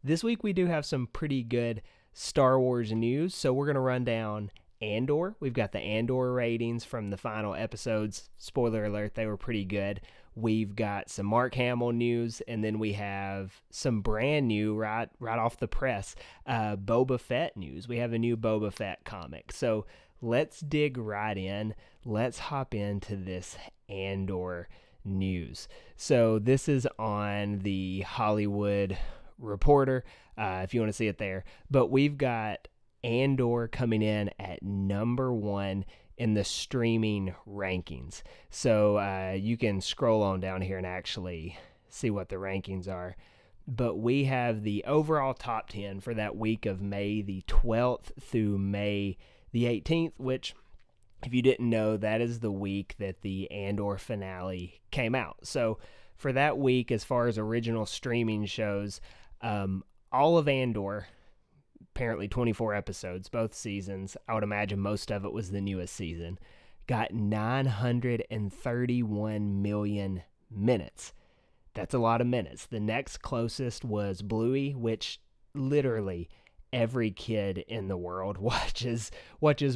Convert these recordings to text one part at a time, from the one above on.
This week we do have some pretty good Star Wars news, so we're going to run down Andor. We've got the Andor ratings from the final episodes. Spoiler alert, they were pretty good. We've got some Mark Hamill news, and then we have some brand new, right off the press, Boba Fett news. We have a new Boba Fett comic. So let's dig right in. Let's hop into this Andor news. So this is on the Hollywood Reporter, if you want to see it there. But we've got Andor coming in at number one in the streaming rankings. So you can scroll on down here and actually see what the rankings are. But we have the overall top 10 for that week of May the 12th through May the 18th, which, if you didn't know, that is the week that the Andor finale came out. So for that week, as far as original streaming shows, all of Andor, apparently 24 episodes, both seasons, I would imagine most of it was the newest season, got 931 million minutes. That's a lot of minutes. The next closest was Bluey, which literally every kid in the world watches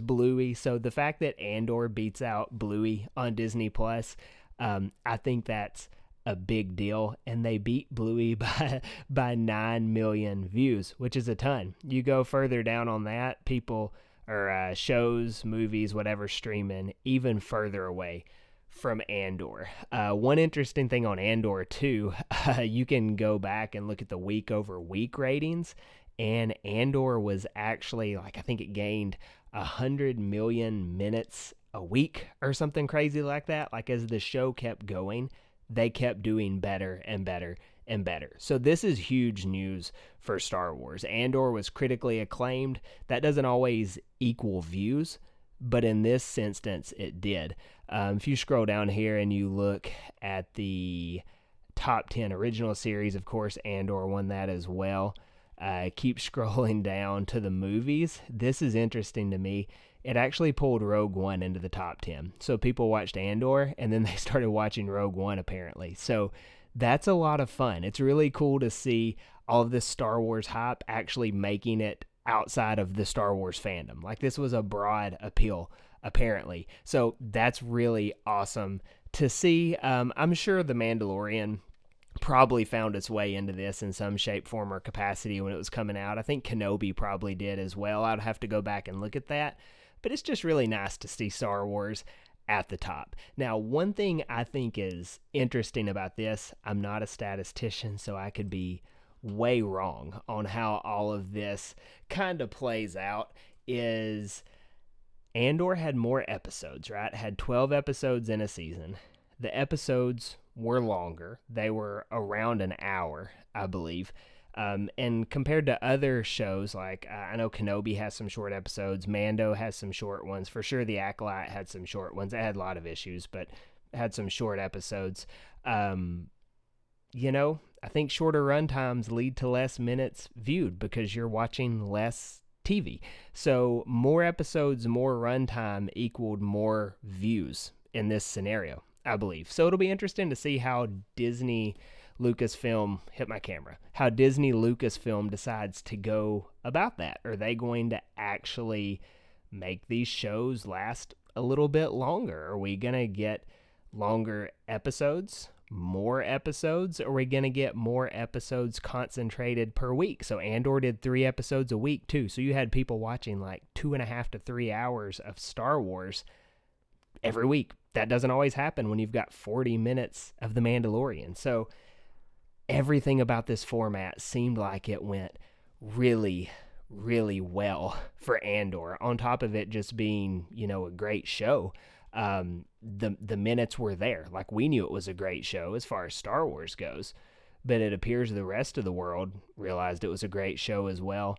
Bluey. So the fact that Andor beats out Bluey on Disney Plus, I think that's a big deal, and they beat Bluey by 9 million views, which is a ton. You go further down on that, people or shows, movies, whatever streaming even further away from Andor. One interesting thing on Andor too, you can go back and look at the week over week ratings, and Andor was actually, like, I think it gained 100 million minutes a week or something crazy like that. Like, as the show kept going, they kept doing better and better and better. So this is huge news for Star Wars. Andor was critically acclaimed. That doesn't always equal views, but in this instance, it did. If you scroll down here and you look at the top 10 original series, of course, Andor won that as well. Keep scrolling down to the movies. This is interesting to me. It actually pulled Rogue One into the top 10. So people watched Andor, and then they started watching Rogue One, apparently. So that's a lot of fun. It's really cool to see all of this Star Wars hype actually making it outside of the Star Wars fandom. Like, this was a broad appeal, apparently. So that's really awesome to see. I'm sure The Mandalorian probably found its way into this in some shape, form, or capacity when it was coming out. I think Kenobi probably did as well. I'd have to go back and look at that. But it's just really nice to see Star Wars at the top. Now, one thing I think is interesting about this, I'm not a statistician, so I could be way wrong on how all of this kind of plays out, is Andor had more episodes, right? It had 12 episodes in a season. The episodes were longer. They were around an hour, I believe. And compared to other shows, like I know Kenobi has some short episodes, Mando has some short ones. For sure, The Acolyte had some short ones. It had a lot of issues, but had some short episodes. I think shorter run times lead to less minutes viewed because you're watching less TV. So more episodes, more runtime equaled more views in this scenario, I believe. So it'll be interesting to see how Disney Lucasfilm, hit my camera, how Disney Lucasfilm decides to go about that. Are they going to actually make these shows last a little bit longer? Are we going to get longer episodes, more episodes? Are we going to get more episodes concentrated per week? So Andor did 3 episodes a week too. So you had people watching like 2.5 to 3 hours of Star Wars every week. That doesn't always happen when you've got 40 minutes of The Mandalorian. So everything about this format seemed like it went really, really well for Andor. On top of it just being, a great show, the minutes were there. Like, we knew it was a great show as far as Star Wars goes, but it appears the rest of the world realized it was a great show as well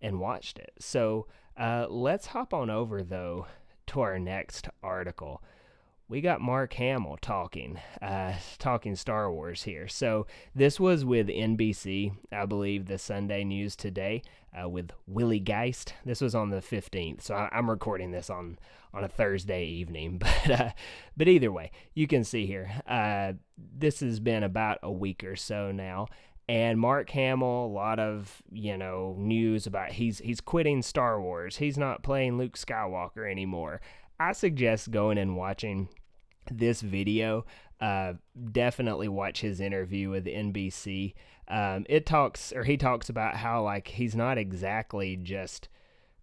and watched it. So let's hop on over, though, to our next article. We got Mark Hamill talking Star Wars here. So this was with NBC, I believe, the Sunday News Today, with Willie Geist. This was on the 15th, so I'm recording this on a Thursday evening. But either way, you can see here, this has been about a week or so now, And Mark Hamill, a lot of, news about he's quitting Star Wars. He's not playing Luke Skywalker anymore. I suggest going and watching this video. Definitely watch his interview with NBC. He talks about how, like, he's not exactly just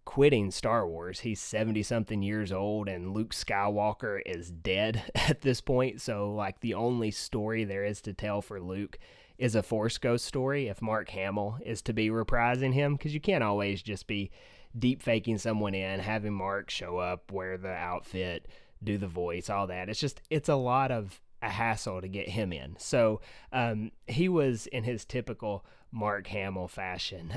quitting Star Wars. He's 70 something years old and Luke Skywalker is dead at this point. So, like, the only story there is to tell for Luke is a Force Ghost story if Mark Hamill is to be reprising him, because you can't always just be deep faking someone in, having Mark show up, wear the outfit, do the voice, all that. It's a lot of a hassle to get him in. So he was, in his typical Mark Hamill fashion,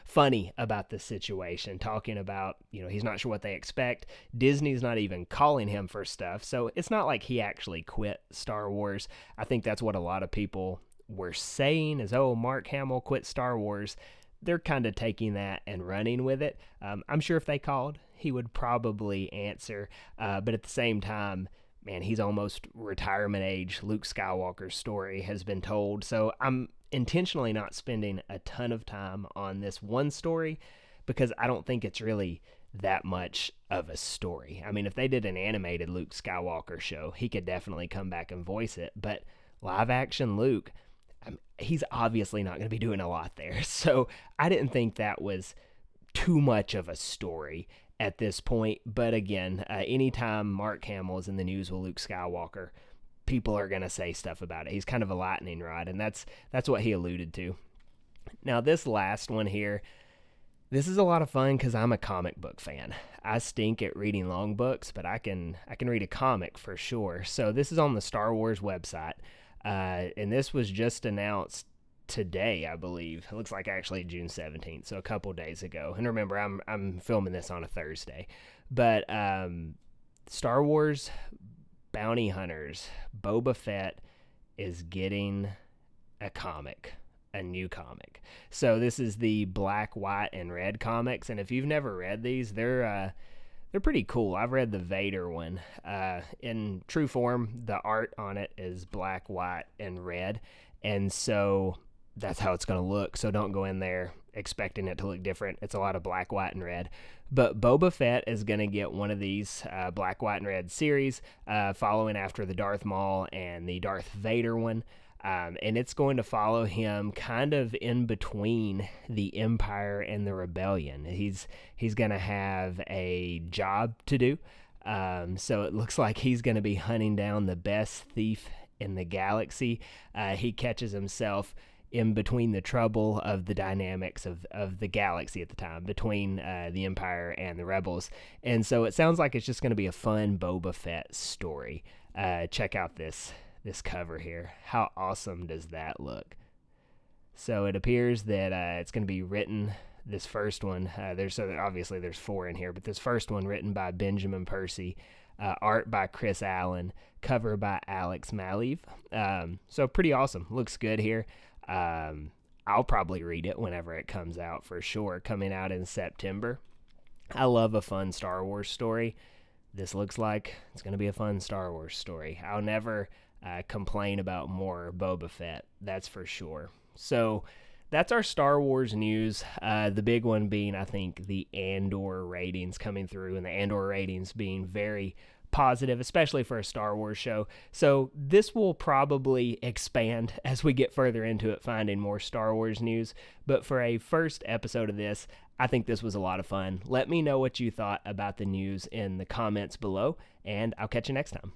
funny about the situation, talking about, he's not sure what they expect. Disney's not even calling him for stuff. So it's not like he actually quit Star Wars. I think that's what a lot of people were saying is, oh, Mark Hamill quit Star Wars. They're kind of taking that and running with it. I'm sure if they called, he would probably answer. But at the same time, man, he's almost retirement age. Luke Skywalker's story has been told. So I'm intentionally not spending a ton of time on this one story because I don't think it's really that much of a story. I mean, if they did an animated Luke Skywalker show, he could definitely come back and voice it. But live action Luke, he's obviously not going to be doing a lot there. So I didn't think that was too much of a story at this point. But again, anytime Mark Hamill is in the news with Luke Skywalker, people are going to say stuff about it. He's kind of a lightning rod, and that's what he alluded to. Now, this last one here, this is a lot of fun because I'm a comic book fan. I stink at reading long books, but I can read a comic for sure. So this is on the Star Wars website. And this was just announced today, I believe. It looks like actually June 17th, so a couple days ago. And remember, I'm filming this on a Thursday. But Star Wars Bounty Hunters, Boba Fett is getting a new comic. So this is the black, white, and red comics. And if you've never read these, they're pretty cool. I've read the Vader one. In true form, the art on it is black, white, and red. And so that's how it's going to look. So don't go in there expecting it to look different. It's a lot of black, white, and red. But Boba Fett is going to get one of these black, white, and red series following after the Darth Maul and the Darth Vader one. And it's going to follow him kind of in between the Empire and the Rebellion. He's going to have a job to do. So it looks like he's going to be hunting down the best thief in the galaxy. He catches himself in between the trouble of the dynamics of the galaxy at the time, between the Empire and the Rebels. And so it sounds like it's just going to be a fun Boba Fett story. Check out this cover here. How awesome does that look? So it appears that it's going to be written, this first one, there's 4 in here, but this first one written by Benjamin Percy, art by Chris Allen, cover by Alex Maleev. So pretty awesome. Looks good here. I'll probably read it whenever it comes out for sure, coming out in September. I love a fun Star Wars story. This looks like it's going to be a fun Star Wars story. I'll never complain about more Boba Fett, that's for sure. So that's our Star Wars news. The big one being, I think, the Andor ratings coming through, and the Andor ratings being very positive, especially for a Star Wars show. So this will probably expand as we get further into it, finding more Star Wars news. But for a first episode of this, I think this was a lot of fun. Let me know what you thought about the news in the comments below, and I'll catch you next time.